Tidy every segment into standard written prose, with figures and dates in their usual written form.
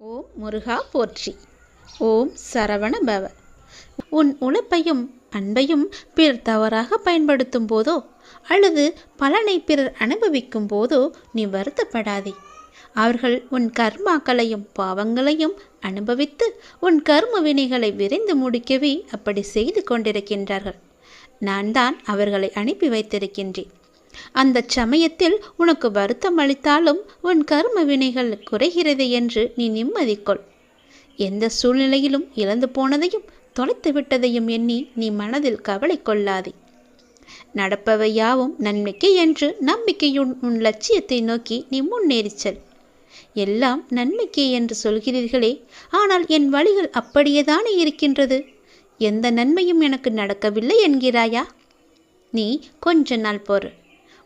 ஓம் முருகா போற்றி. ஓம் சரவண பவ. உன் உழைப்பையும் அன்பையும் பிறர் தவறாக பயன்படுத்தும் போதோ அல்லது பலனை பிறர் அனுபவிக்கும் போதோ நீ வருத்தப்படாதே. அவர்கள் உன் கர்மாக்களையும் பாவங்களையும் அனுபவித்து உன் கர்ம வினைகளை விரைந்து முடிக்கவே அப்படி செய்து கொண்டிருக்கின்றார்கள். நான் தான் அவர்களை அனுப்பி வைத்திருக்கின்றேன். அந்த சமயத்தில் உனக்கு வருத்தம் அளித்தாலும் உன் கர்ம வினைகள் குறைகிறது என்று நீ நிம்மதி கொள். எந்த சூழ்நிலையிலும் இழந்து போனதையும் தொலைத்து விட்டதையும் எண்ணி நீ மனதில் கவலை கொள்ளாதே. நடப்பவை யாவும் நன்மைக்கு என்று நம்பிக்கையுடன் உன் லட்சியத்தை நோக்கி நீ முன்னேறிச்சல். எல்லாம் நன்மைக்கே என்று சொல்கிறீர்களே, ஆனால் என் வழிகள் அப்படியேதானே இருக்கின்றது. எந்த நன்மையும் எனக்கு நடக்கவில்லை என்கிறாயா? நீ கொஞ்ச நாள் பொறு.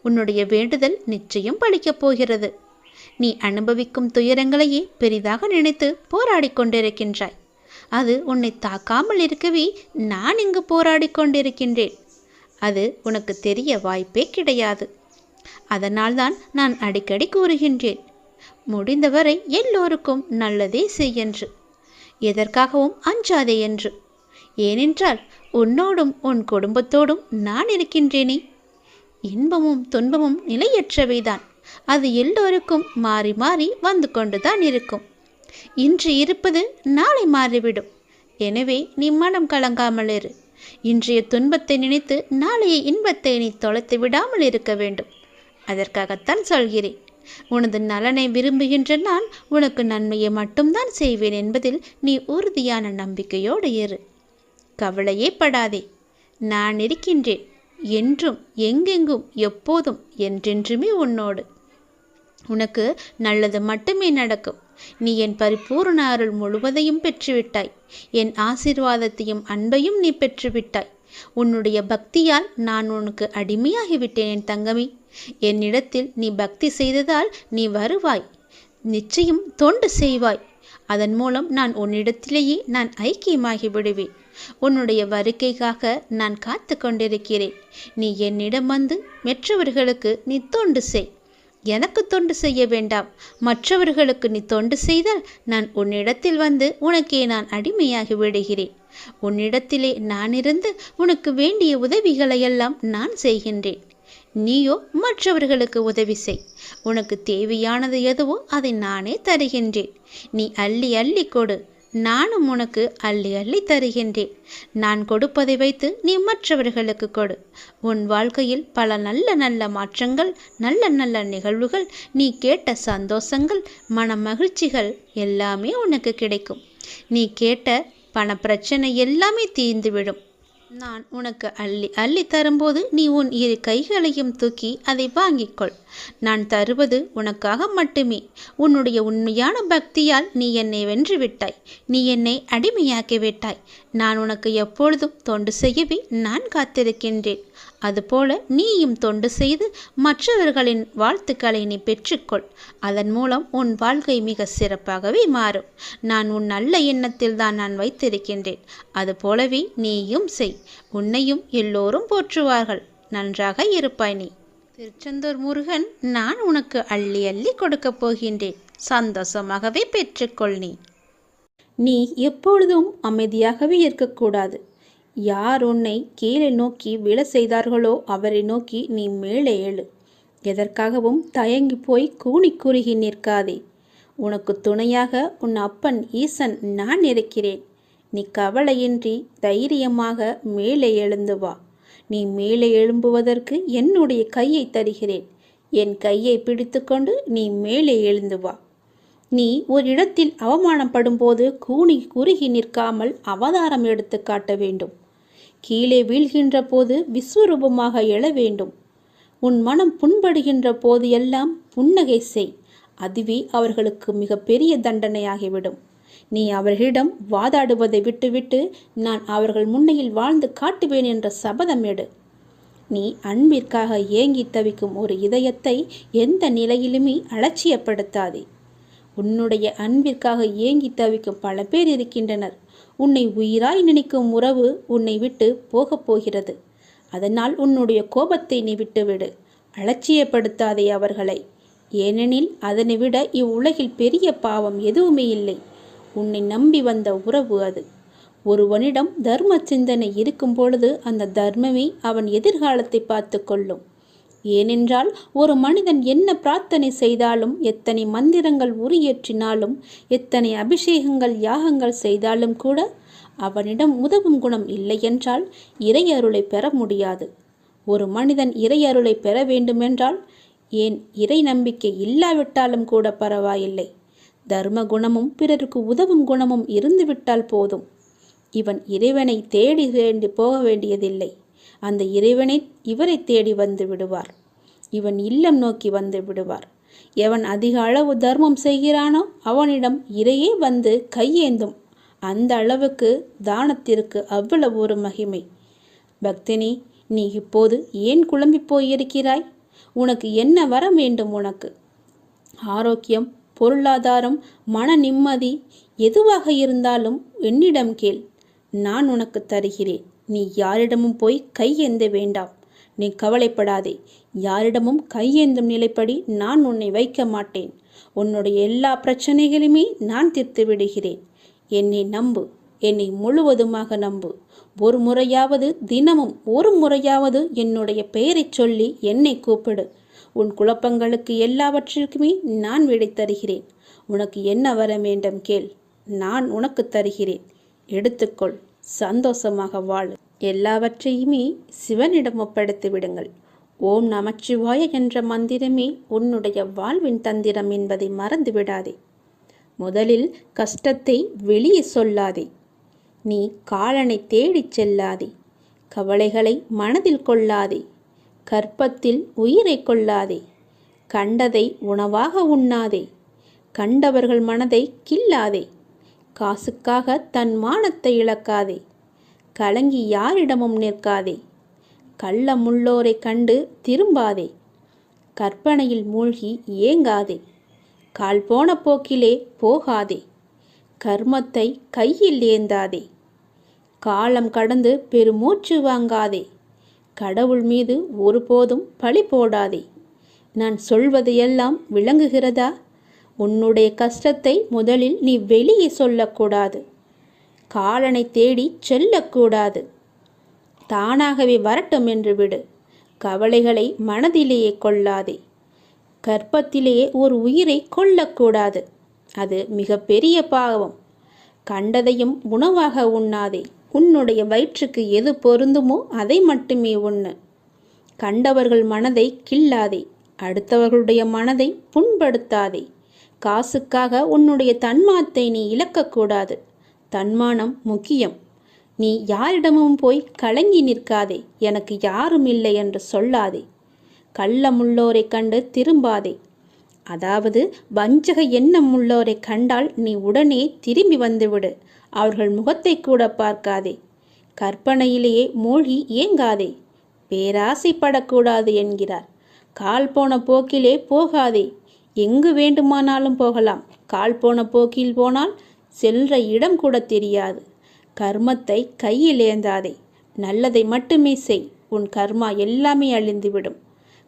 உன்னுடைய வேண்டுதல் நிச்சயம் பலிக்கப் போகிறது. நீ அனுபவிக்கும் துயரங்களையே பெரிதாக நினைத்து போராடி கொண்டிருக்கின்றாய். அது உன்னை தாக்காமல் இருக்கவே நான் இங்கு போராடி கொண்டிருக்கின்றேன். அது உனக்கு தெரிய வாய்ப்பே கிடையாது. அதனால்தான் நான் அடிக்கடி கூறுகின்றேன், முடிந்தவரை எல்லோருக்கும் நல்லதே செய் என்று, எதற்காகவும் அஞ்சாதே என்று. ஏனென்றால் உன்னோடும் உன் குடும்பத்தோடும் நான் இருக்கின்றேனே. இன்பமும் துன்பமும் நிலையற்றவைதான். அது எல்லோருக்கும் மாறி மாறி வந்து கொண்டுதான் இருக்கும். இன்று இருப்பது நாளை மாறிவிடும். எனவே நீ மனம் கலங்காமல் இரு. இன்றைய துன்பத்தை நினைத்து நாளைய இன்பத்தை நீ தொலைத்து விடாமல் இருக்க வேண்டும். அதற்காகத்தான் சொல்கிறேன். உனது நலனை விரும்புகின்ற நான் உனக்கு நன்மையை மட்டும்தான் செய்வேன் என்பதில் நீ உறுதியான நம்பிக்கையோடு இரு. கவலையே படாதே. நான் இருக்கின்றேன். என்றும் எங்கெங்கும் எப்போதும் என்றென்றுமே உன்னோடு. உனக்கு நல்லது மட்டுமே நடக்கும். நீ என் பரிபூர்ண அருள் முழுவதையும் பெற்றுவிட்டாய். என் ஆசீர்வாதத்தையும் அன்பையும் நீ பெற்றுவிட்டாய். உன்னுடைய பக்தியால் நான் உனக்கு அடிமையாகிவிட்டேன் என் தங்கமே. என்னிடத்தில் நீ பக்தி செய்ததால் நீ வருவாய். நிச்சயம் தொண்டு செய்வாய். அதன் மூலம் நான் உன்னிடத்திலேயே நான் ஐக்கியமாகி விடுவேன். உன்னுடைய வருகைக்காக நான் காத்து கொண்டிருக்கிறேன். நீ என்னிடம் வந்து மற்றவர்களுக்கு நீ தொண்டு செய். எனக்கு தொண்டு செய்ய வேண்டாம். மற்றவர்களுக்கு நீ தொண்டு செய்தால் நான் உன்னிடத்தில் வந்து உனக்கே நான் அடிமையாகி விடுகிறேன். உன்னிடத்திலே நான் இருந்து உனக்கு வேண்டிய உதவிகளையெல்லாம் நான் செய்கின்றேன். நீயோ மற்றவர்களுக்கு உதவி செய். உனக்கு தேவையானது எதுவோ அதை நானே தருகின்றேன். நீ அள்ளி அள்ளி கொடு. நானும் உனக்கு அள்ளி அள்ளி தருகின்றேன். நான் கொடுப்பதை வைத்து நீ மற்றவர்களுக்கு கொடு. உன் வாழ்க்கையில் பல நல்ல நல்ல மாற்றங்கள், நல்ல நல்ல நிகழ்வுகள், நீ கேட்ட சந்தோஷங்கள், மன மகிழ்ச்சிகள் எல்லாமே உனக்கு கிடைக்கும். நீ கேட்ட பண பிரச்சனை எல்லாமே தீர்ந்துவிடும். நான் உனக்கு அள்ளி அள்ளி தரும்போது நீ உன் இரு கைகளையும் தூக்கி அதை வாங்கிக்கொள். நான் தருவது உனக்காக மட்டுமே. உன்னுடைய உண்மையான பக்தியால் நீ என்னை வென்று விட்டாய். நீ என்னை அடிமையாக்கி விட்டாய். நான் உனக்கு எப்பொழுதும் தொண்டு செய்யவே நான் காத்திருக்கின்றேன். அதுபோல நீயும் தொண்டு செய்து மற்றவர்களின் வாழ்த்துக்களை நீ பெற்றுக்கொள். அதன் மூலம் உன் வாழ்க்கை மிக சிறப்பாகவே மாறும். நான் உன் நல்ல எண்ணத்தில் தான் நான் வைத்திருக்கின்றேன். அதுபோலவே நீயும் செய். உன்னையும் எல்லோரும் போற்றுவார்கள். நன்றாக இருப்பாய் நீ. திருச்செந்தூர் முருகன் நான் உனக்கு அள்ளி அள்ளி கொடுக்கப் போகின்றேன். சந்தோஷமாகவே பெற்றுக்கொள். நீ எப்பொழுதும் அமைதியாகவே இருக்கக்கூடாது. யார் உன்னை கீழே நோக்கி விழ செய்தார்களோ அவரை நோக்கி நீ மேலே எழு. எதற்காகவும் தயங்கி போய் கூனி குறுகி நிற்காதே. உனக்கு துணையாக உன் அப்பன் ஈசன் நான் இருக்கிறேன். நீ கவலையின்றி தைரியமாக மேலே எழுந்து வா. நீ மேலே எழும்புவதற்கு என்னுடைய கையை தருகிறேன். என் கையை பிடித்துக்கொண்டு நீ மேலே எழுந்து வா. நீ ஒரு இடத்தில் அவமானப்படும் போது கூனி குறுகி நிற்காமல் அவதாரம் எடுத்து காட்ட வேண்டும். கீழே வீழ்கின்ற போது விஸ்வரூபமாக எழ வேண்டும். உன் மனம் புண்படுகின்ற போது எல்லாம் புன்னகை செய். அதுவே அவர்களுக்கு மிக பெரிய தண்டனையாகிவிடும். நீ அவர்களிடம் வாதாடுவதை விட்டுவிட்டு நான் அவர்கள் முன்னையில் வாழ்ந்து காட்டுவேன் என்ற சபதம் எடு. நீ அன்பிற்காக ஏங்கி தவிக்கும் ஒரு இதயத்தை எந்த நிலையிலுமே அலட்சியப்படுத்தாதே. உன்னுடைய அன்பிற்காக ஏங்கி தவிக்கும் பல பேர் இருக்கின்றனர். உன்னை உயிராய் நினைக்கும் உறவு உன்னை விட்டு போகப் போகிறது. அதனால் உன்னுடைய கோபத்தை நீ விட்டுவிடு. அலட்சியப்படுத்தாதே அவர்களை. ஏனெனில் அதனை விட இவ்வுலகில் பெரிய பாவம் எதுவுமே இல்லை. உன்னை நம்பி வந்த உறவு அது. ஒருவனிடம் தர்ம சிந்தனை இருக்கும் பொழுது அந்த தர்மமே அவன் எதிர்காலத்தை பார்த்து கொள்ளும். ஏனென்றால் ஒரு மனிதன் என்ன பிரார்த்தனை செய்தாலும், எத்தனை மந்திரங்கள் உரியேற்றினாலும், எத்தனை அபிஷேகங்கள் யாகங்கள் செய்தாலும் கூட அவனிடம் உதவும் குணம் இல்லை என்றால் இறையருளை பெற முடியாது. ஒரு மனிதன் இறையருளை பெற வேண்டுமென்றால், ஏன் இறை நம்பிக்கை இல்லாவிட்டாலும் கூட பரவாயில்லை, தர்ம குணமும் பிறருக்கு உதவும் குணமும் இருந்துவிட்டால் போதும். இவன் இறைவனை தேடி போக வேண்டியதில்லை. அந்த இறைவனை இவரை தேடி வந்து விடுவார். இவன் இல்லம் நோக்கி வந்து விடுவார். எவன் அதிக அளவு தர்மம் செய்கிறானோ அவனிடம் இறையே வந்து கையேந்தும். அந்த அளவுக்கு தானத்திற்கு அவ்வளவு ஒரு மகிமை. பக்தனே, நீ இப்போது ஏன் குழம்பி போயிருக்கிறாய்? உனக்கு என்ன வர வேண்டும்? உனக்கு ஆரோக்கியம், பொருளாதாரம், மன நிம்மதி எதுவாக இருந்தாலும் என்னிடம் கேள், நான் உனக்கு தருகிறேன். நீ யாரிடமும் போய் கையேந்த வேண்டாம். நீ கவலைப்படாதே. யாரிடமும் கையேந்தும் நிலைப்படி நான் உன்னை வைக்க மாட்டேன். உன்னுடைய எல்லா பிரச்சனைகளுமே நான் தீர்த்து விடுகிறேன். என்னை நம்பு, என்னை முழுவதுமாக நம்பு. ஒரு முறையாவது, தினமும் ஒரு முறையாவது என்னுடைய பெயரை சொல்லி என்னை கூப்பிடு. உன் குழப்பங்களுக்கு எல்லாவற்றிற்குமே நான் விடை தருகிறேன். உனக்கு என்ன வர வேண்டும் கேள், நான் உனக்கு தருகிறேன். எடுத்துக்கொள், சந்தோஷமாக வாழு. எல்லாவற்றையுமே சிவனிடம் ஒப்படைத்து விடுங்கள். ஓம் நமச்சிவாய என்ற மந்திரமே உன்னுடைய வாழ்வின் தந்திரம் என்பதை மறந்து விடாதே. முதலில் கஷ்டத்தை வெளியே சொல்லாதே. நீ காலனை தேடிச் செல்லாதே. கவலைகளை மனதில் கொள்ளாதே. கற்பத்தில் உயிரை கொள்ளாதே. கண்டதை உணவாக உண்ணாதே. கண்டவர்கள் மனதை கில்லாதே. காசுக்காக தன் மானத்தை இழக்காதே. கலங்கி யாரிடமும் நிற்காதே. கள்ளமுள்ளோரை கண்டு திரும்பாதே. கற்பனையில் மூழ்கி ஏங்காதே. கால் போன போக்கிலே போகாதே. கர்மத்தை கையில் ஏந்தாதே. காலம் கடந்து பெருமூச்சு வாங்காதே. கடவுள் மீது ஒருபோதும் பழி போடாதே. நான் சொல்வது எல்லாம் விளங்குகிறதா? உன்னுடைய கஷ்டத்தை முதலில் நீ வெளியே சொல்லக்கூடாது. காலனை தேடி செல்லக்கூடாது. தானாகவே வரட்டும் என்று விடு. கவலைகளை மனதிலேயே கொள்ளாதே. கர்ப்பத்திலேயே ஒரு உயிரை கொல்லக்கூடாது. அது மிக பெரிய பாவம். கண்டதையும் உணவாக உண்ணாதே. உன்னுடைய வயிற்றுக்கு எது பொருந்துமோ அதை மட்டுமே உண்ணு. கண்டவர்கள் மனதை கில்லாதே. அடுத்தவர்களுடைய மனதை புண்படுத்தாதே. காசுக்காக உன்னுடைய தன்மானத்தை நீ இழக்கக்கூடாது. தன்மானம் முக்கியம். நீ யாரிடமும் போய் கலங்கி நிற்காதே. எனக்கு யாரும் இல்லை என்று சொல்லாதே. கள்ளமுள்ளோரை கண்டு திரும்பாதே. அதாவது வஞ்சக எண்ணம் உள்ளோரை கண்டால் நீ உடனே திரும்பி வந்துவிடு. அவர்கள் முகத்தை கூட பார்க்காதே. கற்பனையிலேயே மூழ்கி ஏங்காதே. பேராசைப்படக்கூடாது என்கிறார். கால் போன போக்கிலே போகாதே. எங்கு வேண்டுமானாலும் போகலாம். கால் போன போக்கில் போனால் செல்ற இடம் கூட தெரியாது. கர்மத்தை கையில் ஏந்தாதே. நல்லதை மட்டுமே செய். உன் கர்மா எல்லாமே அழிந்துவிடும்.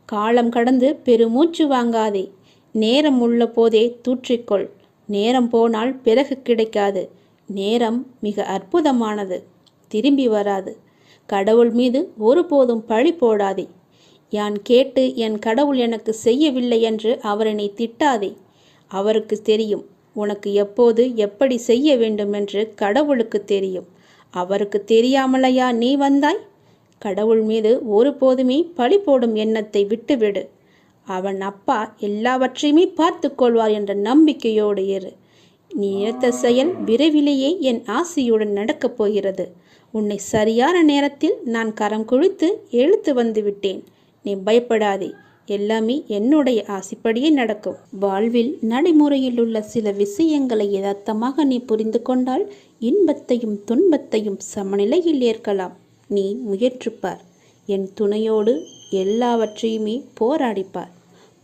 காலம் கடந்து பெருமூச்சு வாங்காதே. நேரம் உள்ள போதே தூற்றிக்கொள். நேரம் போனால் பிறகு கிடைக்காது. நேரம் மிக அற்புதமானது, திரும்பி வராது. கடவுள் மீது ஒருபோதும் பழி போடாதே. யான் கேட்டு என் கடவுள் எனக்கு செய்யவில்லை என்று அவரை நீ திட்டாதே. அவருக்கு தெரியும் உனக்கு எப்போது எப்படி செய்ய வேண்டும் என்று. கடவுளுக்கு தெரியும். அவருக்கு தெரியாமலையா நீ வந்தாய்? கடவுள் மீது ஒருபோதுமே பழி போடும் எண்ணத்தை விட்டுவிடு. அவன் அப்பா எல்லாவற்றையுமே பார்த்து கொள்வார் என்ற நம்பிக்கையோடு இரு. நீ நினைத்த செயல் விரைவிலேயே என் ஆசியுடன் நடக்கப் போகிறது. உன்னை சரியான நேரத்தில் நான் கரம் குழித்து இழுத்து வந்து விட்டேன். நீ பயப்படாதே. எல்லாமே என்னுடைய ஆசைப்படியே நடக்கும். வாழ்வில் நடைமுறையில் உள்ள சில விஷயங்களை யதார்த்தமாக நீ புரிந்து கொண்டால் இன்பத்தையும் துன்பத்தையும் சமநிலையில் ஏற்கலாம். நீ முயற்றுப்பார். என் துணையோடு எல்லாவற்றையுமே போராடிப்பார்.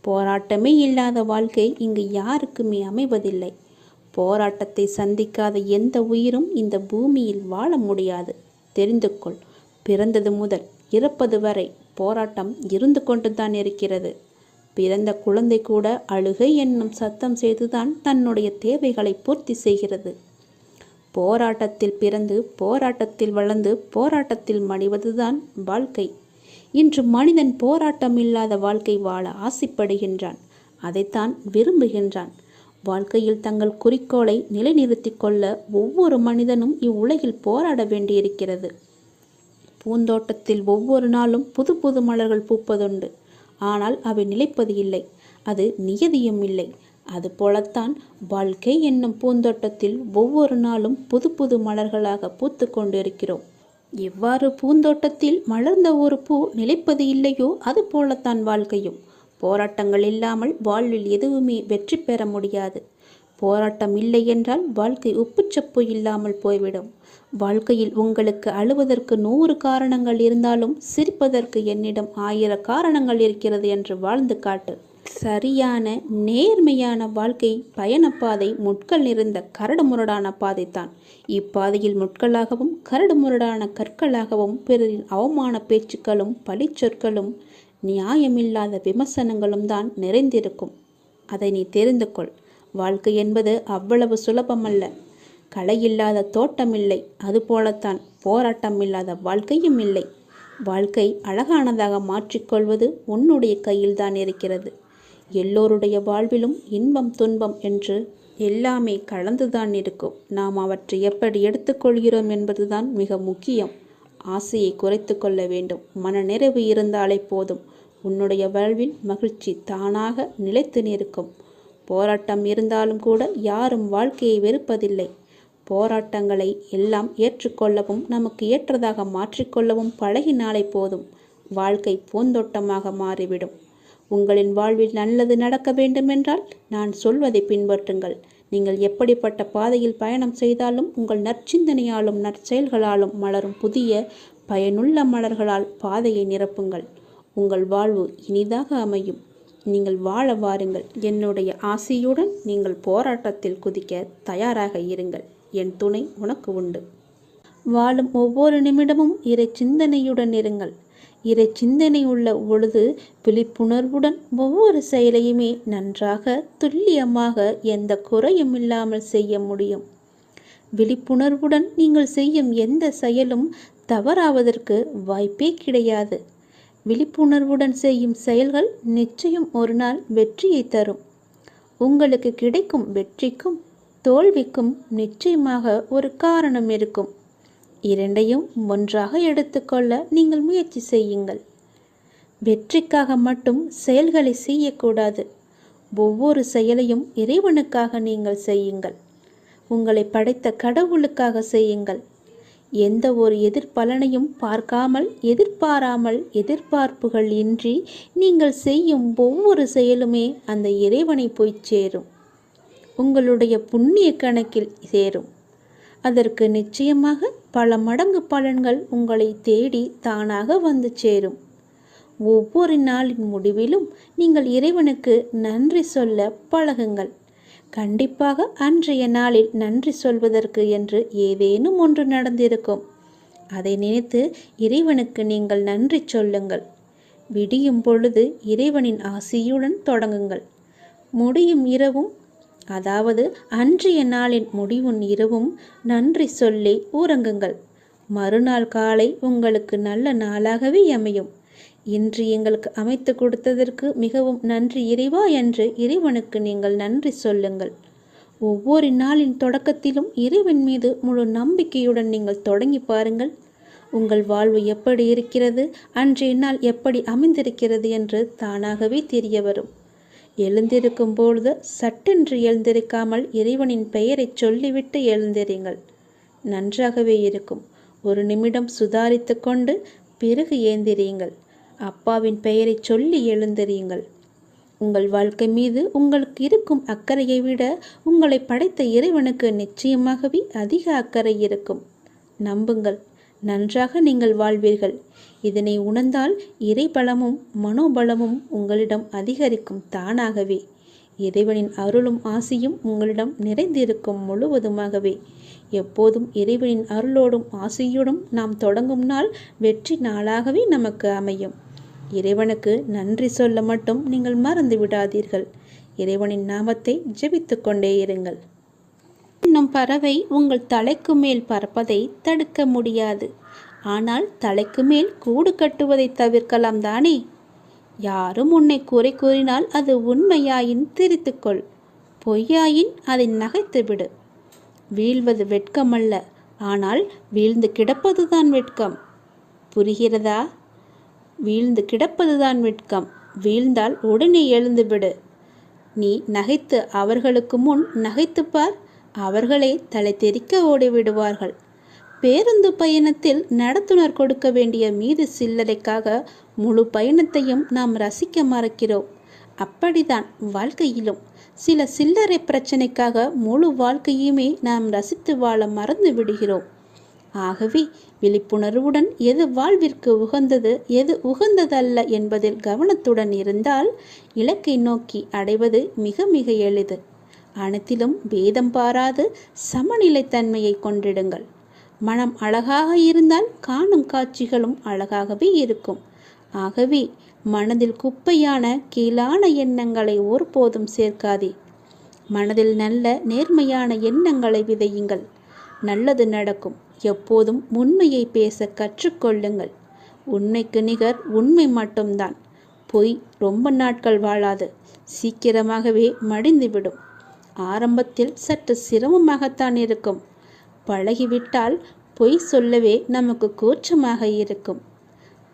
போராட்டமே இல்லாத வாழ்க்கை இங்கு யாருக்குமே அமைவதில்லை. போராட்டத்தை சந்திக்காத எந்த உயிரும் இந்த பூமியில் வாழ முடியாது. தெரிந்து கொள். பிறந்தது முதல் இறப்பது வரை போராட்டம் இருந்து கொண்டுதான் இருக்கிறது. பிறந்த குழந்தை கூட அழுகை என்னும் சத்தம் செய்துதான் தன்னுடைய தேவைகளை பூர்த்தி செய்கிறது. போராட்டத்தில் பிறந்து போராட்டத்தில் வளர்ந்து போராட்டத்தில் மடிவதுதான் வாழ்க்கை. இன்று மனிதன் போராட்டம் இல்லாத வாழ்க்கை வாழ ஆசைப்படுகின்றான். அதைத்தான் விரும்புகின்றான். வாழ்க்கையில் தங்கள் குறிக்கோளை நிலைநிறுத்தி கொள்ள ஒவ்வொரு மனிதனும் இவ்வுலகில் போராட வேண்டியிருக்கிறது. பூந்தோட்டத்தில் ஒவ்வொரு நாளும் புது புது மலர்கள் பூப்பதுண்டு. ஆனால் அவை நிலைப்பது இல்லை. அது நியதியும் இல்லை. அதுபோலத்தான் வாழ்க்கை என்னும் பூந்தோட்டத்தில் ஒவ்வொரு நாளும் புது புது மலர்களாக பூத்து கொண்டிருக்கிறோம். எவ்வாறு பூந்தோட்டத்தில் மலர்ந்த ஒரு பூ நிலைப்பது இல்லையோ அது போலத்தான் வாழ்க்கையும். போராட்டங்கள் இல்லாமல் வாழ்வில் எதுவுமே வெற்றி பெற முடியாது. போராட்டம் இல்லை என்றால் வாழ்க்கை உப்புச்சப்பு இல்லாமல் போய்விடும். வாழ்க்கையில் உங்களுக்கு அழுவதற்கு 100 காரணங்கள் இருந்தாலும் சிரிப்பதற்கு என்னிடம் 1000 காரணங்கள் இருக்கிறது என்று வாழ்ந்து காட்டு. சரியான நேர்மையான வாழ்க்கை பயணப்பாதை முட்கள் நிறைந்த கரடுமுரடான பாதைத்தான். இப்பாதையில் முட்களாகவும் கரடுமுரடான கற்களாகவும் பிறரின் அவமான பேச்சுக்களும் பழிச்சொற்களும் நியாயமில்லாத விமர்சனங்களும் தான் நிறைந்திருக்கும். அதை நீ தெரிந்து கொள். வாழ்க்கை என்பது அவ்வளவு சுலபமல்ல. களை இல்லாத தோட்டமில்லை. அதுபோலத்தான் போராட்டம் இல்லாத வாழ்க்கையும் இல்லை. வாழ்க்கை அழகானதாக மாற்றிக்கொள்வது உன்னுடைய கையில்தான் இருக்கிறது. எல்லோருடைய வாழ்விலும் இன்பம் துன்பம் என்று எல்லாமே கலந்துதான் இருக்கும். நாம் அவற்றை எப்படி எடுத்துக்கொள்கிறோம் என்பதுதான் மிக முக்கியம். ஆசையை குறைத்து கொள்ள வேண்டும். மன நிறைவு இருந்தாலே போதும். உன்னுடைய வாழ்வில் மகிழ்ச்சி தானாக நிலைத்து நிற்கும். போராட்டம் இருந்தாலும் கூட யாரும் வாழ்க்கையை வெறுப்பதில்லை. போராட்டங்களை எல்லாம் ஏற்றுக்கொள்ளவும் நமக்கு ஏற்றதாக மாற்றிக்கொள்ளவும் பழகினாலே போதும். வாழ்க்கை பூந்தோட்டமாக மாறிவிடும். உங்களின் வாழ்வில் நல்லது நடக்க வேண்டுமென்றால் நான் சொல்வதை பின்பற்றுங்கள். நீங்கள் எப்படிப்பட்ட பாதையில் பயணம் செய்தாலும் உங்கள் நற்சிந்தனையாலும் நற்செயல்களாலும் மலரும் புதிய பயனுள்ள மலர்களால் பாதையை நிரப்புங்கள். உங்கள் வாழ்வு இனிதாக அமையும். நீங்கள் வாழ வாருங்கள். என்னுடைய ஆசையுடன் நீங்கள் போராட்டத்தில் குதிக்க தயாராக இருங்கள். என் துணை உனக்கு உண்டு. வாழும் ஒவ்வொரு நிமிடமும் இறை சிந்தனையுடன் இருங்கள். இறை சிந்தனை உள்ள பொழுது விழிப்புணர்வுடன் ஒவ்வொரு செயலையுமே நன்றாக துல்லியமாக எந்த குறையும் இல்லாமல் செய்ய முடியும். விழிப்புணர்வுடன் நீங்கள் செய்யும் எந்த செயலும் தவறாவதற்கு வாய்ப்பே கிடையாது. விழிப்புணர்வுடன் செய்யும் செயல்கள் நிச்சயம் ஒரு நாள் வெற்றியை தரும். உங்களுக்கு கிடைக்கும் வெற்றிக்கும் தோல்விக்கும் நிச்சயமாக ஒரு காரணம் இருக்கும். இரண்டையும் ஒன்றாக எடுத்துக்கொள்ள நீங்கள் முயற்சி செய்யுங்கள். வெற்றிக்காக மட்டும் செயல்களை செய்யக்கூடாது. ஒவ்வொரு செயலையும் இறைவனுக்காக நீங்கள் செய்யுங்கள். உங்களை படைத்த கடவுளுக்காக செய்யுங்கள். எந்த ஒரு எதிர்பலனையும் பார்க்காமல் எதிர்பாராமல் எதிர்பார்ப்புகள் இன்றி நீங்கள் செய்யும் ஒவ்வொரு செயலுமே அந்த இறைவனை போய் சேரும். உங்களுடைய புண்ணிய கணக்கில் சேரும். அதற்கு நிச்சயமாக பல மடங்கு பலன்கள் உங்களை தேடி தானாக வந்து சேரும். ஒவ்வொரு நாளின் முடிவிலும் நீங்கள் இறைவனுக்கு நன்றி சொல்ல பழகுங்கள். கண்டிப்பாக அன்றைய நாளில் நன்றி சொல்வதற்கு என்று ஏதேனும் ஒன்று நடந்திருக்கும். அதை நினைத்து இறைவனுக்கு நீங்கள் நன்றி சொல்லுங்கள். விடியும் பொழுது இறைவனின் ஆசியுடன் தொடங்குங்கள். முடியும் இரவும், அதாவது அன்றைய நாளின் முடிவும் இரவும் நன்றி சொல்லி உறங்குங்கள். மறுநாள் காலை உங்களுக்கு நல்ல நாளாகவே அமையும். இன்று எங்களுக்கு அமைத்து கொடுத்ததற்கு மிகவும் நன்றி இறைவா என்று இறைவனுக்கு நீங்கள் நன்றி சொல்லுங்கள். ஒவ்வொரு நாளின் தொடக்கத்திலும் இறைவன் மீது முழு நம்பிக்கையுடன் நீங்கள் தொடங்கி பாருங்கள். உங்கள் வாழ்வு எப்படி இருக்கிறது, அன்றைய நாள் எப்படி அமைந்திருக்கிறது என்று தானாகவே தெரிய வரும். எழுந்திருக்கும் பொழுது சட்டென்று எழுந்திருக்காமல் இறைவனின் பெயரை சொல்லிவிட்டு எழுந்திருங்கள். நன்றாகவே இருக்கும். ஒரு நிமிடம் சுதாரித்து கொண்டு பிறகு ஏந்திரியுங்கள். அப்பாவின் பெயரை சொல்லி எழுந்திரியுங்கள். உங்கள் வாழ்க்கை மீது உங்களுக்கு இருக்கும் அக்கறையை விட உங்களை படைத்த இறைவனுக்கு நிச்சயமாகவே அதிக அக்கறை இருக்கும். நம்புங்கள், நன்றாக நீங்கள் வாழ்வீர்கள். இதனை உணர்ந்தால் இறைபலமும் மனோபலமும் உங்களிடம் அதிகரிக்கும் தானாகவே. இறைவனின் அருளும் ஆசியும் உங்களிடம் நிறைந்திருக்கும் முழுவதுமாகவே. எப்போதும் இறைவனின் அருளோடும் ஆசியோடும் நாம் தொடங்கும் நாள் வெற்றி நாளாகவே நமக்கு அமையும். இறைவனுக்கு நன்றி சொல்ல மட்டும் நீங்கள் மறந்து விடாதீர்கள். இறைவனின் நாமத்தை ஜெபித்து கொண்டே இருங்கள். இன்னும் பறவை உங்கள் தலைக்கு மேல் பறப்பதை தடுக்க முடியாது. ஆனால் தலைக்கு மேல் கூடு கட்டுவதை தவிர்க்கலாம் தானே? யாரும் உன்னை குறை கூறினால் அது உண்மையாயின் திரித்துக்கொள், பொய்யாயின் அதை நகைத்துவிடு. வீழ்வது வெட்கமல்ல, ஆனால் வீழ்ந்து கிடப்பதுதான் வெட்கம். புரிகிறதா? வீழ்ந்து கிடப்பதுதான் வெட்கம். வீழ்ந்தால் உடனே எழுந்துவிடு. நீ நகைத்து அவர்களுக்கு முன் நகைத்துப்பார், அவர்களே தலை தெறிக்க ஓடிவிடுவார்கள். பேருந்து பயணத்தில் நடத்துனர் கொடுக்க வேண்டிய மீது சில்லறைக்காக முழு பயணத்தையும் நாம் ரசிக்க மறக்கிறோம். அப்படிதான் வாழ்க்கையிலும் சில சில்லறை பிரச்சனைக்காக முழு வாழ்க்கையுமே நாம் ரசித்து வாழ மறந்து விடுகிறோம். ஆகவே விழிப்புணர்வுடன் எது வாழ்விற்கு உகந்தது, எது உகந்ததல்ல என்பதில் கவனத்துடன் இருந்தால் இலக்கை நோக்கி அடைவது மிக மிக எளிது. அனைத்திலும் பேதம் பாராது சமநிலைத்தன்மையை கொண்டிடுங்கள். மனம் அழகாக இருந்தால் காணும் காட்சிகளும் அழகாகவே இருக்கும். ஆகவே மனதில் குப்பையான கீழான எண்ணங்களை ஒருபோதும் சேர்க்காதே. மனதில் நல்ல நேர்மையான எண்ணங்களை விதையுங்கள். நல்லது நடக்கும். எப்போதும் உண்மையை பேச கற்றுக்கொள்ளுங்கள். உண்மைக்கு நிகர் உண்மை மட்டும்தான். பொய் ரொம்ப நாட்கள் வாழாது, சீக்கிரமாகவே மடிந்துவிடும். ஆரம்பத்தில் சற்று சிரமமாகத்தான் இருக்கும். பழகிவிட்டால் பொய் சொல்லவே நமக்கு கூச்சமாக இருக்கும்.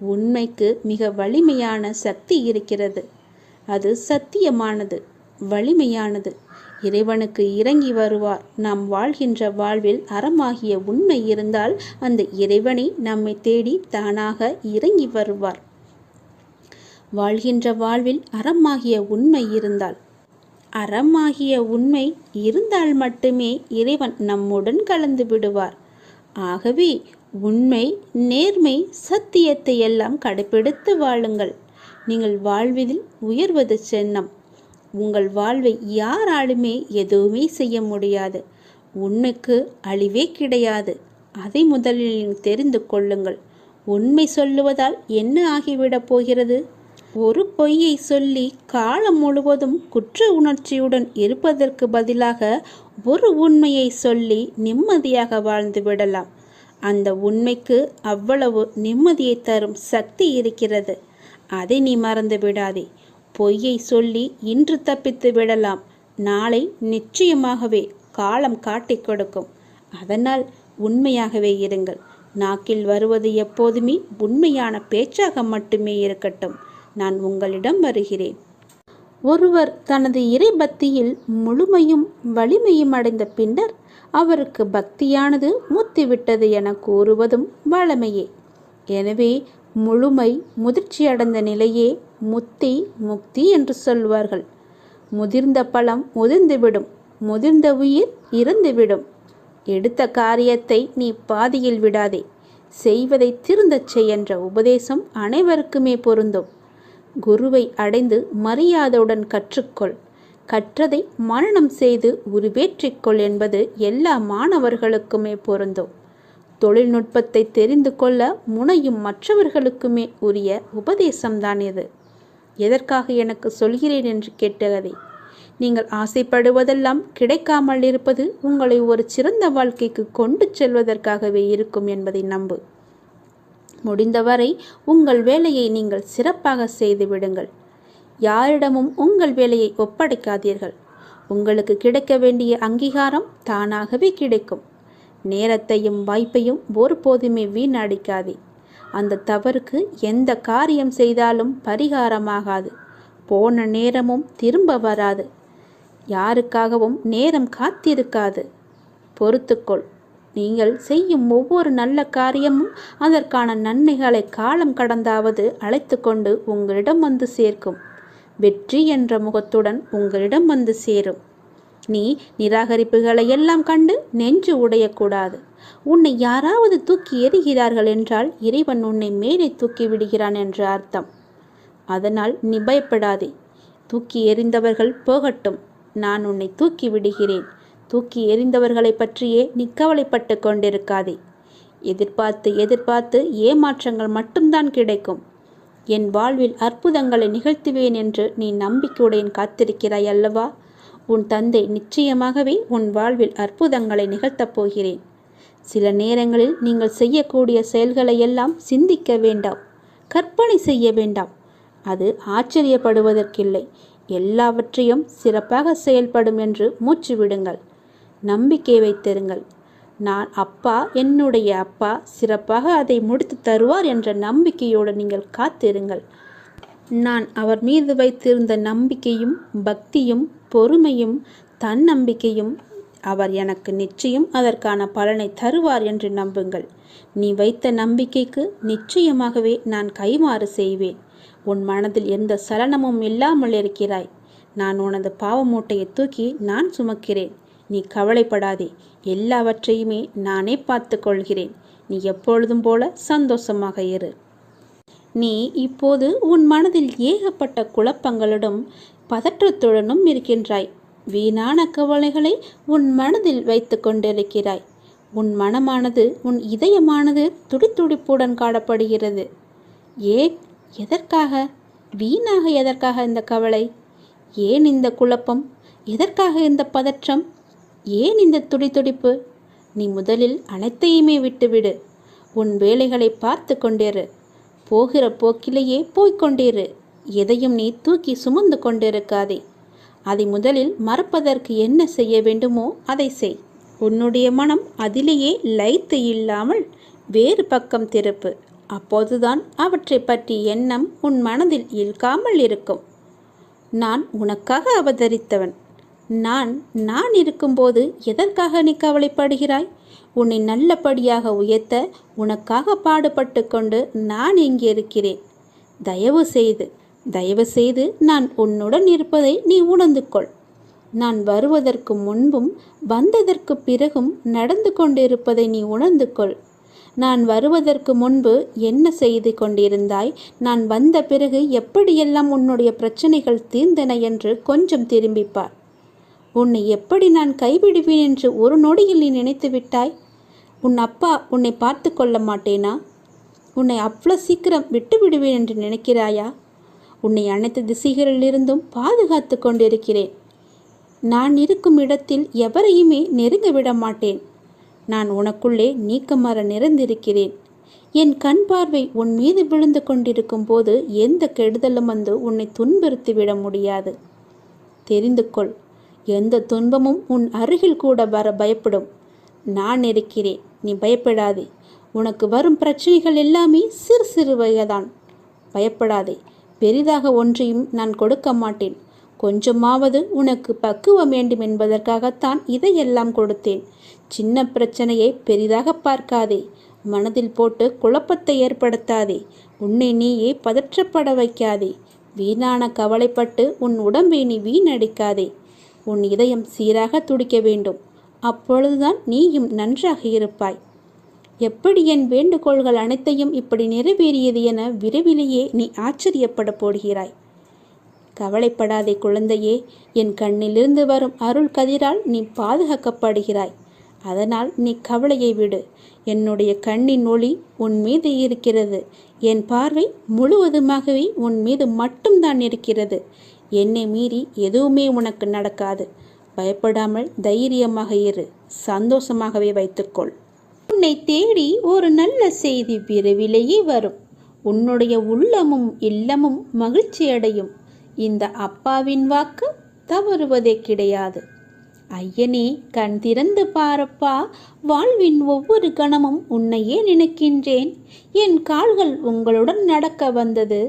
உண்மைக்கு மிக வலிமையான சக்தி இருக்கிறது. அது சத்தியமானது, வலிமையானது. இறைவனுக்கு இறங்கி வருவார். நாம் வாழ்கின்ற வாழ்வில் அறமாகிய உண்மை இருந்தால் அந்த இறைவனை நம்மை தேடி தானாக இறங்கி வருவார். வாழ்கின்ற வாழ்வில் அறமாகிய உண்மை இருந்தால், அறமாகிய உண்மை இருந்தால் மட்டுமே இறைவன் நம்முடன் கலந்து விடுவார். ஆகவே உண்மை, நேர்மை, சத்தியத்தை எல்லாம் கடைபிடித்து வாழுங்கள். நீங்கள் வாழ்வில் உயர்வது சின்னம். உங்கள் வாழ்வை யாராலுமே எதுவுமே செய்ய முடியாது. உண்மைக்கு அழிவே கிடையாது. அதை முதலில் தெரிந்து கொள்ளுங்கள். உண்மை சொல்லுவதால் என்ன ஆகிவிடப் போகிறது? ஒரு பொய்யை சொல்லி காலம் முழுவதும் குற்ற உணர்ச்சியுடன் இருப்பதற்கு பதிலாக ஒரு உண்மையை சொல்லி நிம்மதியாக வாழ்ந்து விடலாம். அந்த உண்மைக்கு அவ்வளவு நிம்மதியை தரும் சக்தி இருக்கிறது. அதை நீ மறந்து விடாதே. பொய்யை சொல்லி இன்று தப்பித்து விடலாம், நாளை நிச்சயமாகவே காலம் காட்டிக் கொடுக்கும். அதனால் உண்மையாகவே இருங்கள். நாக்கில் வருவது எப்போதுமே உண்மையான பேச்சாக மட்டுமே இருக்கட்டும். நான் உங்களிடம் வருகிறேன். ஒருவர் தனது இறை பக்தியில் முழுமையும் வலிமையும் அடைந்த பின்னர் அவருக்கு பக்தியானது முத்திவிட்டது என கூறுவதும் வழமையே. எனவே முழுமை முதிர்ச்சியடைந்த நிலையே முத்தி, முக்தி என்று சொல்வார்கள். முதிர்ந்த பழம் முதிர்ந்துவிடும், முதிர்ந்த உயிர் இறந்துவிடும். எடுத்த காரியத்தை நீ பாதியில் விடாதே. செய்வதை திருந்தச் செய் என்ற உபதேசம் அனைவருக்குமே பொருந்தும். குருவை அடைந்து மரியாதையுடன் கற்றுக்கொள். கற்றதை மனனம் செய்து உருவேற்றிக்கொள் என்பது எல்லா மாணவர்களுக்குமே பொருந்தும். தொழில்நுட்பத்தை தெரிந்து கொள்ள முனையும் மற்றவர்களுக்குமே உரிய உபதேசம்தான் இது. எதற்காக எனக்கு சொல்கிறேன் என்று கேட்டதை, நீங்கள் ஆசைப்படுவதெல்லாம் கிடைக்காமல் இருப்பது உங்களை ஒரு சிறந்த வாழ்க்கைக்கு கொண்டு செல்வதற்காகவே இருக்கும் என்பதை நம்பு. முடிந்தவரை உங்கள் வேலையை நீங்கள் சிறப்பாக செய்து விடுங்கள். யாரிடமும் உங்கள் வேலையை ஒப்படைக்காதீர்கள். உங்களுக்கு கிடைக்க வேண்டிய அங்கீகாரம் தானாகவே கிடைக்கும். நேரத்தையும் வாய்ப்பையும் ஒருபோதுமே வீணடிக்காதே. அந்த தவறுக்கு எந்த காரியம் செய்தாலும் பரிகாரமாகாது. போன நேரமும் திரும்ப வராது. யாருக்காகவும் நேரம் காத்திருக்காது. பொறுத்துக்கொள். நீங்கள் செய்யும் ஒவ்வொரு நல்ல காரியமும் அதற்கான நன்மைகளை காலம் கடந்தாவது அழைத்து கொண்டு உங்களிடம் வந்து சேர்க்கும். வெற்றி என்ற முகத்துடன் உங்களிடம் வந்து சேரும். நீ நிராகரிப்புகளை எல்லாம் கண்டு நெஞ்சு உடையக்கூடாது. உன்னை யாராவது தூக்கி எறிகிறார்கள் என்றால் இறைவன் உன்னை மேலே தூக்கி விடுகிறான் என்று அர்த்தம். அதனால் நீ பயப்படாதே. தூக்கி எறிந்தவர்கள் போகட்டும், நான் உன்னை தூக்கி விடுகிறேன். தூக்கி எறிந்தவர்களை பற்றியே நீ கவலைப்பட்டு கொண்டிருக்காதே. எதிர்பார்த்து எதிர்பார்த்து ஏமாற்றங்கள் மட்டும்தான் கிடைக்கும். என் வாழ்வில் அற்புதங்களை நிகழ்த்துவேன் என்று நீ நம்பிக்கையுடன் காத்திருக்கிறாய் அல்லவா? உன் தந்தை நிச்சயமாகவே உன் வாழ்வில் அற்புதங்களை நிகழ்த்தப் போகிறேன். சில நேரங்களில் நீங்கள் செய்யக்கூடிய செயல்களை எல்லாம் சிந்திக்க வேண்டாம், கற்பனை செய்ய வேண்டாம். அது ஆச்சரியப்படுவதற்கில்லை. எல்லாவற்றையும் சிறப்பாக செயல்படும் என்று மூச்சு விடுங்கள். நம்பிக்கை வைத்திருங்கள். நான் அப்பா, என்னுடைய அப்பா சிறப்பாக அதை முடித்து தருவார் என்ற நம்பிக்கையோடு நீங்கள் காத்திருங்கள். நான் அவர் மீது வைத்திருந்த நம்பிக்கையும் பக்தியும் பொறுமையும் தன்னம்பிக்கையும் அவர் எனக்கு நிச்சயம் அதற்கான பலனை தருவார் என்று நம்புங்கள். நீ வைத்த நம்பிக்கைக்கு நிச்சயமாகவே நான் கைமாறு செய்வேன். உன் மனதில் எந்த சலனமும் இல்லாமல் இருக்கிறாய். நான் உனது பாவ மூட்டையை தூக்கி நான் சுமக்கிறேன். நீ கவலைப்படாதே, எல்லாவற்றையுமே நானே பார்த்து கொள்கிறேன். நீ எப்பொழுதும் போல சந்தோஷமாக இரு. நீ இப்போது உன் மனதில் ஏகப்பட்ட குழப்பங்களுடன் பதற்றத்துடனும் இருக்கின்றாய். வீணான கவலைகளை உன் மனதில் வைத்து கொண்டிருக்கிறாய். உன் மனமானது, உன் இதயமானது துடித்துடிப்புடன் காணப்படுகிறது. ஏன், எதற்காக, வீணாக எதற்காக இந்த கவலை? ஏன் இந்த குழப்பம்? எதற்காக இந்த பதற்றம்? ஏன் இந்த துடித்துடிப்பு? நீ முதலில் அனைத்தையுமே விட்டுவிடு. உன் வேலைகளை பார்த்து கொண்டிரு. போகிற போக்கிலேயே போய்கொண்டிரு. எதையும் நீ தூக்கி சுமந்து கொண்டிருக்காதே. அதை முதலில் மறப்பதற்கு என்ன செய்ய வேண்டுமோ அதை செய். உன்னுடைய மனம் அதிலேயே லயித்து இல்லாமல் வேறு பக்கம் திருப்பு. அப்போதுதான் அவற்றை பற்றி எண்ணம் உன் மனதில் இழுக்காமல் இருக்கும். நான் உனக்காக அவதரித்தவன். நான் இருக்கும்போது எதற்காக நீ கவலைப்படுகிறாய்? உன்னை நல்லபடியாக உயர்த்த உனக்காக பாடுபட்டு கொண்டு நான் இங்கே இருக்கிறேன். தயவு செய்து நான் உன்னுடன் இருப்பதை நீ உணர்ந்து கொள். நான் வருவதற்கு முன்பும் வந்ததற்கு பிறகும் நடந்து கொண்டிருப்பதை நீ உணர்ந்து கொள். நான் வருவதற்கு முன்பு என்ன செய்து கொண்டிருந்தாய், நான் வந்த பிறகு எப்படியெல்லாம் உன்னுடைய பிரச்சனைகள் தீர்ந்தன என்று கொஞ்சம் திரும்பிப்பார். உன்னை எப்படி நான் கைவிடுவேன் என்று ஒரு நொடியில் நீ நினைத்து விட்டாய்? உன் அப்பா உன்னை பார்த்து கொள்ள மாட்டேனா? உன்னை அவ்வளோ சீக்கிரம் விட்டு விடுவேன் என்று நினைக்கிறாயா? உன்னை அனைத்து திசைகளிலிருந்தும் பாதுகாத்து கொண்டிருக்கிறேன். நான் இருக்கும் இடத்தில் எவரையுமே நெருங்க விட மாட்டேன். நான் உனக்குள்ளே நீக்கமற நிறைந்திருக்கிறேன். என் கண் பார்வை உன் மீது விழுந்து கொண்டிருக்கும் போது எந்த கெடுதலும் வந்து உன்னை துன்புறுத்திவிட முடியாது. தெரிந்து கொள், எந்த துன்பமும் உன் அருகில் கூட வர பயப்படும். நான் இருக்கிறேன், நீ பயப்படாதே. உனக்கு வரும் பிரச்சனைகள் எல்லாமே சிறு சிறுவைதான். பயப்படாதே. பெரிதாக ஒன்றையும் நான் கொடுக்க மாட்டேன். கொஞ்சமாவது உனக்கு பக்குவம் வேண்டும் என்பதற்காகத்தான் இதையெல்லாம் கொடுத்தேன். சின்ன பிரச்சனையை பெரிதாக பார்க்காதே. மனதில் போட்டு குழப்பத்தை ஏற்படுத்தாதே. உன்னை நீயே பதற்றப்பட வைக்காதே. வீணான கவலைப்பட்டு உன் உடம்பை நீ வீணடிக்காதே. உன் இதயம் சீராக துடிக்க வேண்டும். அப்பொழுதுதான் நீயும் நன்றாக இருப்பாய். எப்படி என் வேண்டுகோள்கள் அனைத்தையும் இப்படி நிறைவேறியது என விரைவிலேயே நீ ஆச்சரியப்பட போடுகிறாய். கவலைப்படாதே குழந்தையே. என் கண்ணிலிருந்து வரும் அருள் கதிரால் நீ பாதுகாக்கப்படுகிறாய். அதனால் நீ கவலையை விடு. என்னுடைய கண்ணின் ஒளி உன் மீது இருக்கிறது. என் பார்வை முழுவதுமாகவே உன் மீது மட்டும்தான் இருக்கிறது. என்னை மீறி எதுவுமே உனக்கு நடக்காது. பயப்படாமல் தைரியமாக இரு. சந்தோஷமாகவே வைத்துக்கொள். உன்னை தேடி ஒரு நல்ல செய்தி விரைவிலேயே வரும். உன்னுடைய உள்ளமும் இல்லமும் மகிழ்ச்சி அடையும். இந்த அப்பாவின் வாக்கு தவறுவதே கிடையாது. ஐயனே, கண் திறந்து பாரப்பா. வாழ்வின் ஒவ்வொரு கணமும் உன்னையே நினைக்கின்றேன். என் கால்கள் உங்களுடன் நடக்க வந்தது.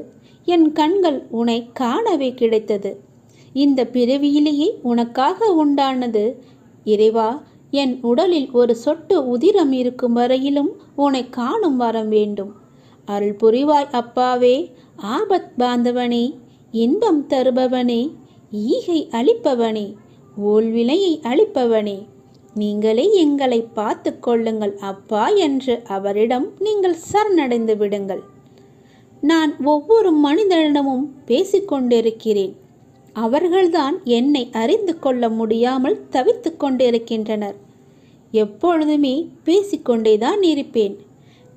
என் கண்கள் உன்னை காணவே கிடைத்தது. இந்த பிறவியிலேயே உனக்காக உண்டானது. இறைவா, என் உடலில் ஒரு சொட்டு உதிரம் இருக்கும் வரையிலும் உன்னை காணும் வரம் வேண்டும். அருள் புரிவாய் அப்பாவே. ஆபத் பாந்தவனே, இன்பம் தருபவனே, ஈகை அளிப்பவனே, ஊழ்வினையை அளிப்பவனே, நீங்களே எங்களை பார்த்து கொள்ளுங்கள் அப்பா என்று அவரிடம் நீங்கள் சரணடைந்து விடுங்கள். நான் ஒவ்வொரு மனிதனிடமும் பேசிக்கொண்டிருக்கிறேன். அவர்கள்தான் என்னை அறிந்து கொள்ள முடியாமல் தவித்து கொண்டிருக்கின்றனர். எப்பொழுதுமே பேசிக்கொண்டேதான் இருப்பேன்.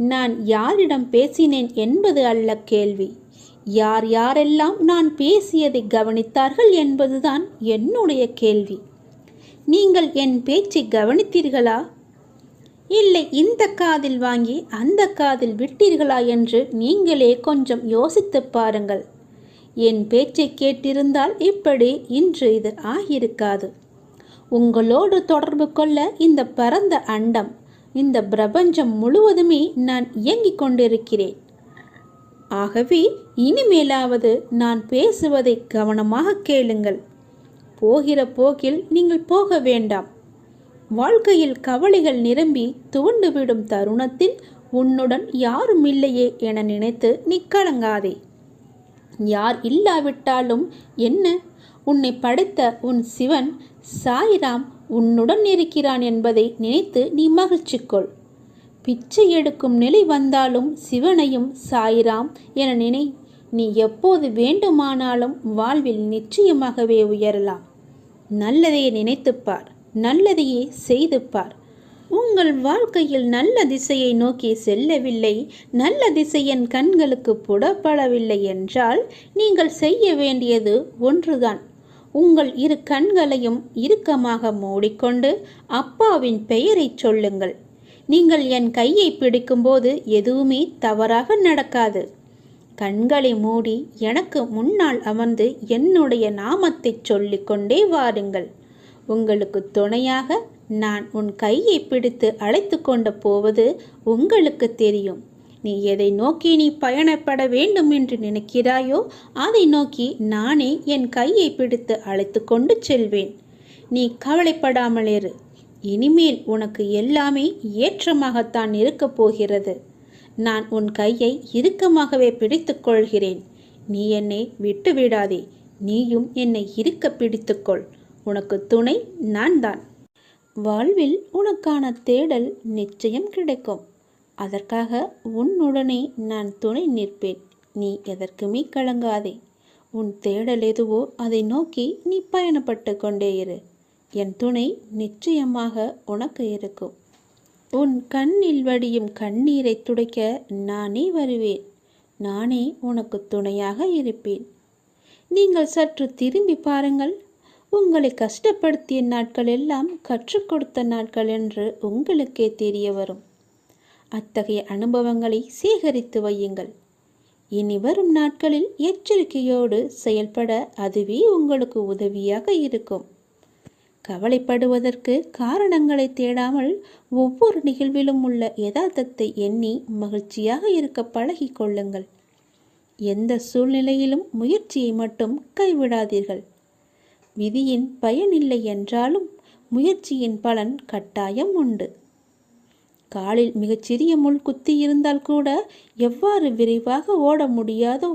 நான் யாரிடம் பேசினேன் என்பது அல்ல கேள்வி. யார் யாரெல்லாம் நான் பேசியதை கவனித்தார்கள் என்பதுதான் என்னுடைய கேள்வி. நீங்கள் என் பேச்சை கவனித்தீர்களா? இல்லை இந்த காதில் வாங்கி அந்த காதில் விட்டீர்களா என்று நீங்களே கொஞ்சம் யோசித்து பாருங்கள். என் பேச்சை கேட்டிருந்தால் இப்படி இன்று இது ஆகியிருக்காது. உங்களோடு தொடர்பு கொள்ள இந்த பரந்த அண்டம், இந்த பிரபஞ்சம் முழுவதுமே நான் இயங்கிக் கொண்டிருக்கிறேன். ஆகவே இனிமேலாவது நான் பேசுவதை கவனமாக கேளுங்கள். போகிற போக்கில் நீங்கள் போக வேண்டாம். வாழ்க்கையில் கவலைகள் நிரம்பி துவண்டுவிடும் தருணத்தில் உன்னுடன் யாரும் இல்லையே என நினைத்து நீ கலங்காதே. யார் இல்லாவிட்டாலும் என்ன, உன்னை படைத்த உன் சிவன் சாய்ராம் உன்னுடன் இருக்கிறான் என்பதை நினைத்து நீ மகிழ்ச்சி கொள். பிச்சை எடுக்கும் நிலை வந்தாலும் சிவனையும் சாய்ராம் என நினை. நீ எப்போது வேண்டுமானாலும் வாழ்வில் நிச்சயமாகவே உயரலாம். நல்லதையே நினைத்துப்பார், நல்லதையே செய்து பார். உங்கள் வாழ்க்கையில் நல்ல திசையை நோக்கி செல்லவில்லை, நல்ல திசை என் கண்களுக்கு புடப்படவில்லை என்றால் நீங்கள் செய்ய வேண்டியது ஒன்றுதான். உங்கள் இரு கண்களையும் இறுக்கமாக மூடிக்கொண்டு அப்பாவின் பெயரை சொல்லுங்கள். நீங்கள் என் கையை பிடிக்கும்போது எதுவுமே தவறாக நடக்காது. கண்களை மூடி எனக்கு முன்னால் அமர்ந்து என்னுடைய நாமத்தை சொல்லிக்கொண்டே வாருங்கள். உங்களுக்கு துணையாக நான் உன் கையை பிடித்து அழைத்து கொண்டு போவது உங்களுக்கு தெரியும். நீ எதை நோக்கி நீ பயணப்பட வேண்டும் என்று நினைக்கிறாயோ அதை நோக்கி நானே என் கையை பிடித்து அழைத்து கொண்டு செல்வேன். நீ கவலைப்படாமல் இரு. இனிமேல் உனக்கு எல்லாமே ஏற்றமாகத்தான் இருக்கப் போகிறது. நான் உன் கையை இறுக்கமாகவே பிடித்து கொள்கிறேன். நீ என்னை விட்டு விடாதே. நீயும் என்னை இறுக்க பிடித்துக்கொள். உனக்கு துணை நான் தான். வாழ்வில் உனக்கான தேடல் நிச்சயம் கிடைக்கும். அதற்காக உன்னுடனே நான் துணை நிற்பேன். நீ எதற்குமே கலங்காதே. உன் தேடல் எதுவோ அதை நோக்கி நீ பயணப்பட்டு கொண்டே இரு. என் துணை நிச்சயமாக உனக்கு இருக்கும். உன் கண்ணில் வடியும் கண்ணீரை துடைக்க நானே வருவேன். நானே உனக்கு துணையாக இருப்பேன். நீங்கள் சற்று திரும்பி பாருங்கள். உங்களை கஷ்டப்படுத்திய நாட்கள் எல்லாம் கற்றுக் கொடுத்த நாட்கள் என்று உங்களுக்கே தெரிய வரும். அத்தகைய அனுபவங்களை சேகரித்து வையுங்கள். இனி வரும் நாட்களில் எச்சரிக்கையோடு செயல்பட அதுவே உங்களுக்கு உதவியாக இருக்கும். கவலைப்படுவதற்கு காரணங்களை தேடாமல் ஒவ்வொரு நிகழ்விலும் உள்ள யதார்த்தத்தை எண்ணி மகிழ்ச்சியாக இருக்க பழகி கொள்ளுங்கள். எந்த சூழ்நிலையிலும் முயற்சியை மட்டும் கைவிடாதீர்கள். விதியின் பயனில்லை என்றாலும் முயற்சியின் பலன் கட்டாயம் உண்டு. காலில் மிகச்சிறிய முள் குத்தி இருந்தால் கூட எவ்வாறு விரைவாக ஓட முடியாதோ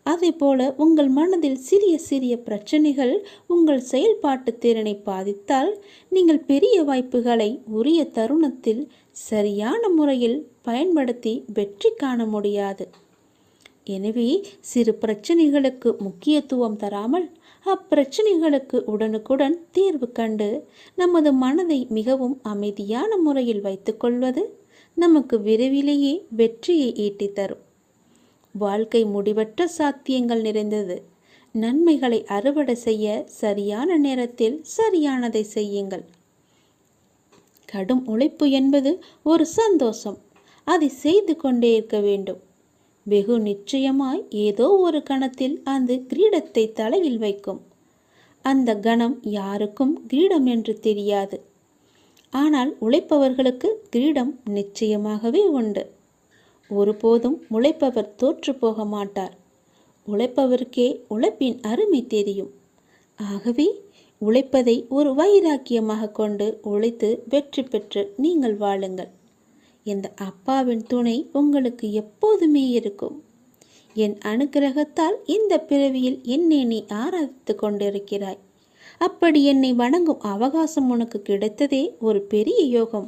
அதே போல உங்கள் மனதில் சிறிய சிறிய பிரச்சனைகள் உங்கள் செயல்பாட்டு திறனை பாதித்தால் நீங்கள் பெரிய வாய்ப்புகளை உரிய தருணத்தில் சரியான முறையில் பயன்படுத்தி வெற்றி காண முடியாது. எனவே சிறு பிரச்சனைகளுக்கு முக்கியத்துவம் தராமல் அப்பிரச்சனைகளுக்கு உடனுக்குடன் தீர்வு கண்டு நமது மனதை மிகவும் அமைதியான முறையில் வைத்துக்கொள்வது நமக்கு விரைவிலேயே வெற்றியை ஈட்டி தரும். வாழ்க்கை முடிவற்ற சாத்தியங்கள் நிறைந்தது. நன்மைகளை அறுவடை செய்ய சரியான நேரத்தில் சரியானதை செய்யுங்கள். கடும் உழைப்பு என்பது ஒரு சந்தோஷம். அதை செய்து கொண்டே இருக்க வேண்டும். வெகு நிச்சயமாய் ஏதோ ஒரு கணத்தில் அந்த கிரீடத்தை தலையில் வைக்கும். அந்த கணம் யாருக்கும் கிரீடம் என்று தெரியாது. ஆனால் உழைப்பவர்களுக்கு கிரீடம் நிச்சயமாகவே உண்டு. ஒருபோதும் உழைப்பவர் தோற்று போக மாட்டார். உழைப்பவருக்கே உழைப்பின் அருமை தெரியும். ஆகவே உழைப்பதை ஒரு வைராக்கியமாக கொண்டு உழைத்து வெற்றி பெற்று நீங்கள் வாழுங்கள். இந்த அப்பாவின் துணை உங்களுக்கு எப்போதுமே இருக்கும். என் அனுக்கிரகத்தால் இந்த பிறவியில் என்னை நீ ஆராதித்து கொண்டிருக்கிறாய். அப்படி என்னை வணங்கும் அவகாசம் உனக்கு கிடைத்ததே ஒரு பெரிய யோகம்.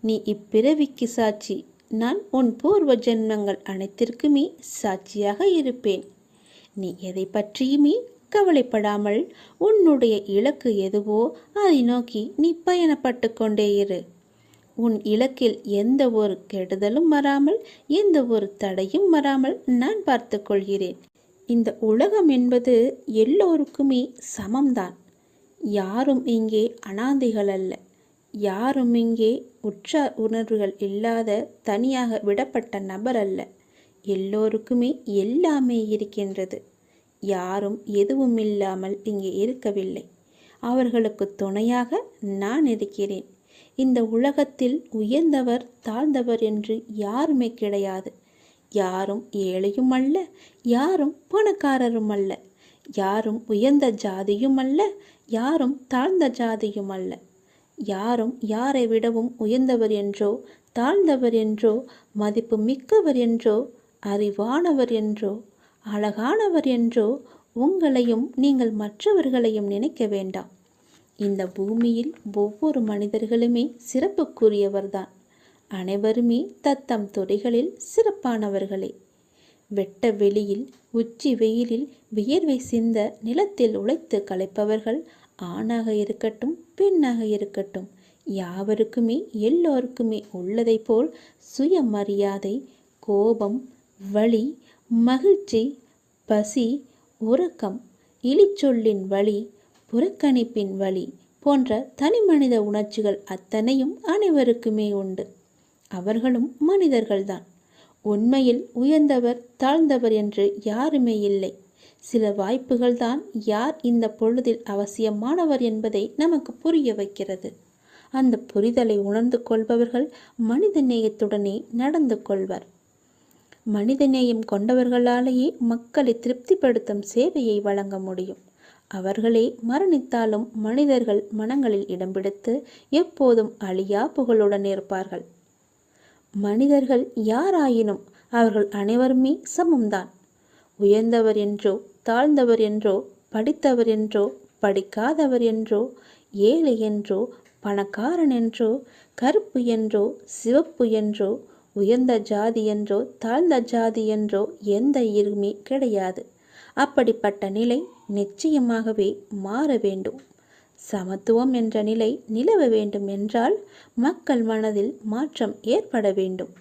நீ இப்பிறவிக்கு சாட்சி. நான் உன் பூர்வ ஜென்மங்கள் அனைத்திற்குமே சாட்சியாக இருப்பேன். நீ எதை பற்றியுமே கவலைப்படாமல் உன்னுடைய இலக்கு எதுவோ அதை நோக்கி நீ பயணப்பட்டு கொண்டே இரு. உன் இலக்கில் எந்த ஒரு கெடுதலும் வராமல் எந்த ஒரு தடையும் வராமல் நான் பார்த்து கொள்கிறேன். இந்த உலகம் என்பது எல்லோருக்குமே சமம்தான். யாரும் இங்கே அனாதைகள் அல்ல. யாரும் இங்கே உற்றார் உணர்வுகள் இல்லாத தனியாக விடப்பட்ட நபர் அல்ல. எல்லோருக்குமே எல்லாமே இருக்கின்றது. யாரும் எதுவும் இல்லாமல் இங்கே இருக்கவில்லை. அவர்களுக்கு துணையாக நான் இருக்கிறேன். இந்த உலகத்தில் உயர்ந்தவர் தாழ்ந்தவர் என்று யாருமே கிடையாது. யாரும் ஏழையும் அல்ல, யாரும் பணக்காரரும் அல்ல. யாரும் உயர்ந்த ஜாதியும் அல்ல, யாரும் தாழ்ந்த ஜாதியும் அல்ல. யாரும் யாரை விடவும் உயர்ந்தவர் என்றோ தாழ்ந்தவர் என்றோ மதிப்பு மிக்கவர் என்றோ அறிவானவர் என்றோ அழகானவர் என்றோ உங்களையும் நீங்கள் மற்றவர்களையும் நினைக்க வேண்டாம். இந்த பூமியில் ஒவ்வொரு மனிதர்களுமே சிறப்புக்குரியவர்தான். அனைவருமே தத்தம் துறைகளில் சிறப்பானவர்களே. வெட்ட வெளியில் உச்சி வெயிலில் வியர்வை சிந்த நிலத்தில் உழைத்து களைப்பவர்கள் ஆணாக இருக்கட்டும் பெண்ணாக இருக்கட்டும், யாவருக்குமே எல்லோருக்குமே உள்ளதை போல் சுயமரியாதை, கோபம், வலி, மகிழ்ச்சி, பசி, உறக்கம், இழிச்சொல்லின் வலி, புறக்கணிப்பின் வலி போன்ற தனிமனித உணர்ச்சிகள் அத்தனையும் அனைவருக்குமே உண்டு. அவர்களும் மனிதர்கள்தான். உண்மையில் உயர்ந்தவர் தாழ்ந்தவர் என்று யாருமே இல்லை. சில வாய்ப்புகள் தான் யார் இந்த பொழுதில் அவசியமானவர் என்பதை நமக்கு புரிய வைக்கிறது. அந்த புரிதலை உணர்ந்து கொள்பவர்கள் மனித நேயத்துடனே நடந்து கொள்வர். மனிதநேயம் கொண்டவர்களாலேயே மக்களை திருப்திப்படுத்தும் சேவையை வழங்க முடியும். அவர்களே மரணித்தாலும் மனிதர்கள் மனங்களில் இடம் பிடித்து எப்போதும் அழியா புகழுடன் இருப்பார்கள். மனிதர்கள் யாராயினும் அவர்கள் அனைவருமே சமம்தான். உயர்ந்தவர் என்றோ தாழ்ந்தவர் என்றோ படித்தவர் என்றோ படிக்காதவர் என்றோ ஏழை என்றோ பணக்காரன் என்றோ கருப்பு என்றோ சிவப்பு என்றோ உயர்ந்த ஜாதி என்றோ தாழ்ந்த ஜாதி என்றோ எந்த இருமே கிடையாது. அப்படிப்பட்ட நிலை நிச்சயமாகவே மாற வேண்டும். சமத்துவம் என்ற நிலை நிலவ வேண்டும் என்றால் மக்கள் மனதில் மாற்றம் ஏற்பட வேண்டும்.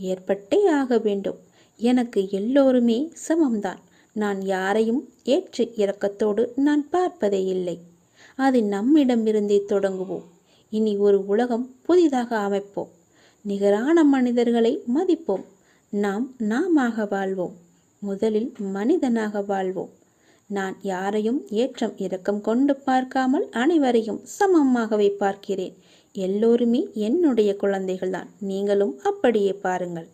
ஏற்பட்டே ஆக வேண்டும். எனக்கு எல்லோருமே சமம்தான். நான் யாரையும் ஏற்று இரக்கத்தோடு நான் பார்ப்பதே இல்லை. அது நம்மிடமிருந்தே தொடங்குவோம். இனி ஒரு உலகம் புதிதாக அமைப்போம். நிகரான மனிதர்களை மதிப்போம். நாமாக வாழ்வோம். முதலில் மனிதனாக வாழ்வோம். நான் யாரையும் ஏற்றம் இரக்கம் கொண்டு பார்க்காமல் அனைவரையும் சமமாகவே பார்க்கிறேன். எல்லோருமே என்னுடைய குழந்தைகள்தான். நீங்களும் அப்படியே பாருங்கள்.